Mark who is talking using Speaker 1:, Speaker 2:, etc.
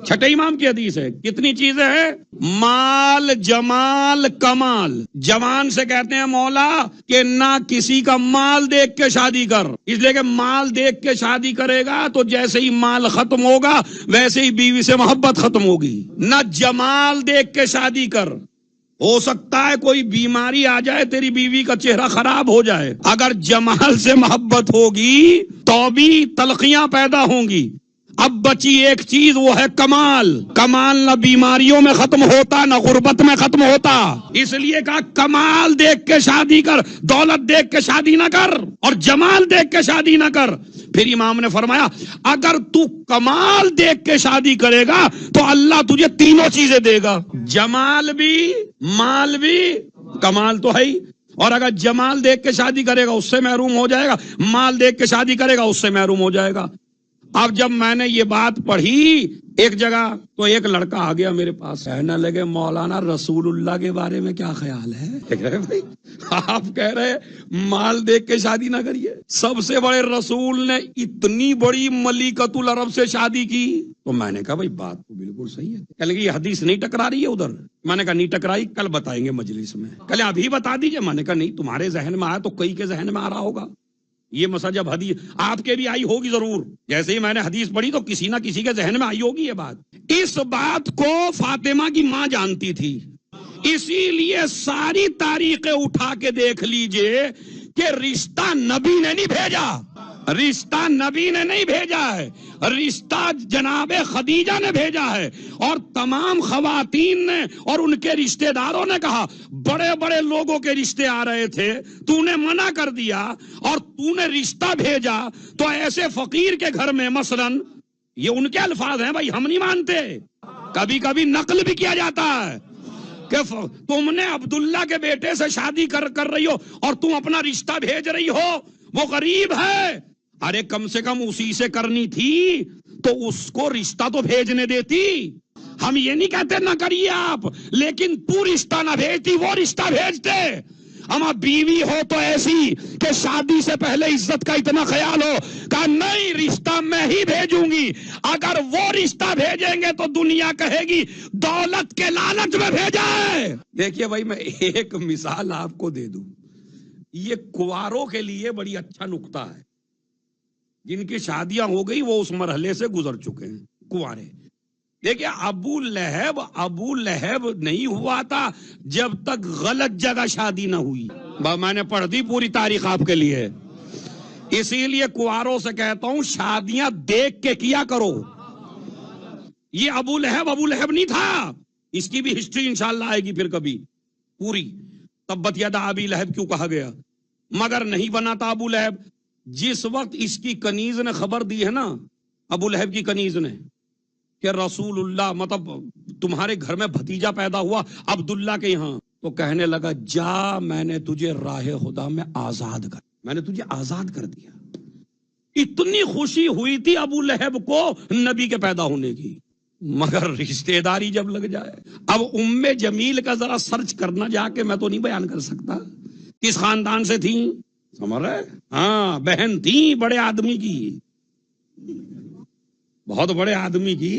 Speaker 1: چھٹے امام کی حدیث ہے. کتنی چیزیں ہیں؟ مال، جمال، کمال. جوان سے کہتے ہیں مولا کہ نہ کسی کا مال دیکھ کے شادی کر، اس لیے کہ مال دیکھ کے شادی کرے گا تو جیسے ہی مال ختم ہوگا ویسے ہی بیوی سے محبت ختم ہوگی. نہ جمال دیکھ کے شادی کر، ہو سکتا ہے کوئی بیماری آ جائے تیری بیوی کا چہرہ خراب ہو جائے، اگر جمال سے محبت ہوگی تو بھی تلخیاں پیدا ہوں گی. اب بچی ایک چیز، وہ ہے کمال. کمال نہ بیماریوں میں ختم ہوتا نہ غربت میں ختم ہوتا، اس لیے کہا کمال دیکھ کے شادی کر، دولت دیکھ کے شادی نہ کر اور جمال دیکھ کے شادی نہ کر. پھر امام نے فرمایا اگر تو کمال دیکھ کے شادی کرے گا تو اللہ تجھے تینوں چیزیں دے گا، جمال بھی، مال بھی، کمال تو ہے ہی. اور اگر جمال دیکھ کے شادی کرے گا اس سے محروم ہو جائے گا، مال دیکھ کے شادی کرے گا اس سے محروم ہو جائے گا. اب جب میں نے یہ بات پڑھی ایک جگہ تو ایک لڑکا آ گیا میرے پاس، کہنے لگے مولانا رسول اللہ کے بارے میں کیا خیال ہے؟ بھائی آپ کہہ رہے مال دیکھ کے شادی نہ کریے، سب سے بڑے رسول نے اتنی بڑی ملکۃ العرب سے شادی کی. تو میں نے کہا بھائی بات تو بالکل صحیح ہے. کہنے لگے یہ حدیث نہیں ٹکرا رہی ہے ادھر. میں نے کہا نہیں ٹکرائی، کل بتائیں گے مجلس میں. کہلے ابھی بتا دیجئے. میں نے کہا نہیں، تمہارے ذہن میں آیا تو کئی کے ذہن میں آ رہا ہوگا. یہ مسئلہ جب حدیث آپ کے بھی آئی ہوگی ضرور، جیسے ہی میں نے حدیث پڑھی تو کسی نہ کسی کے ذہن میں آئی ہوگی یہ بات. اس بات کو فاطمہ کی ماں جانتی تھی، اسی لیے ساری تاریخیں اٹھا کے دیکھ لیجئے کہ رشتہ نبی نے نہیں بھیجا، رشتہ نبی نے نہیں بھیجا ہے، رشتہ جناب خدیجہ نے بھیجا ہے. اور تمام خواتین نے اور ان کے رشتہ داروں نے کہا بڑے بڑے لوگوں کے رشتے آ رہے تھے، تو نے منع کر دیا اور تو نے رشتہ بھیجا تو ایسے فقیر کے گھر میں مثلا، یہ ان کے الفاظ ہیں بھائی، ہم نہیں مانتے، کبھی کبھی نقل بھی کیا جاتا ہے کہ تم نے عبداللہ کے بیٹے سے شادی کر رہی ہو اور تم اپنا رشتہ بھیج رہی ہو، وہ غریب ہے. ارے کم سے کم اسی سے کرنی تھی تو اس کو رشتہ تو بھیجنے دیتی. ہم یہ نہیں کہتے نہ کریے آپ، لیکن تو رشتہ نہ بھیجتی، وہ رشتہ بھیجتے. اما بیوی ہو تو ایسی کہ شادی سے پہلے عزت کا اتنا خیال ہو، کہا نہیں رشتہ میں ہی بھیجوں گی. اگر وہ رشتہ بھیجیں گے تو دنیا کہے گی دولت کے لالچ میں بھیجا ہے. دیکھیے بھائی میں ایک مثال آپ کو دے دوں، یہ کنواروں کے لیے بڑی اچھا نکتہ ہے. جن کی شادیاں ہو گئی وہ اس مرحلے سے گزر چکے ہیں، کنوارے. دیکھیں ابو لہب نہیں ہوا تھا جب تک غلط جگہ شادی نہ ہوئی. میں نے پڑھ دی پوری تاریخ آپ کے لیے، اسی لیے کنواروں سے کہتا ہوں شادیاں دیکھ کے کیا کرو. یہ ابو لہب نہیں تھا، اس کی بھی ہسٹری انشاءاللہ آئے گی پھر کبھی پوری. تبت یدا ابی لہب کیوں کہا گیا؟ مگر نہیں بنا تھا ابو لہب. جس وقت اس کی کنیز نے خبر دی ہے نا، ابو لہب کی کنیز نے، کہ رسول اللہ مطلب تمہارے گھر میں بھتیجا پیدا ہوا عبداللہ کے یہاں، تو کہنے لگا جا میں نے تجھے راہ خدا میں آزاد کر، میں نے تجھے آزاد کر دیا. اتنی خوشی ہوئی تھی ابو لہب کو نبی کے پیدا ہونے کی. مگر رشتہ داری جب لگ جائے، اب ام جمیل کا ذرا سرچ کرنا جا کے، میں تو نہیں بیان کر سکتا کس خاندان سے تھی، سمجھ رہے؟ ہاں بہن تھی بڑے آدمی کی، بہت بڑے آدمی کی.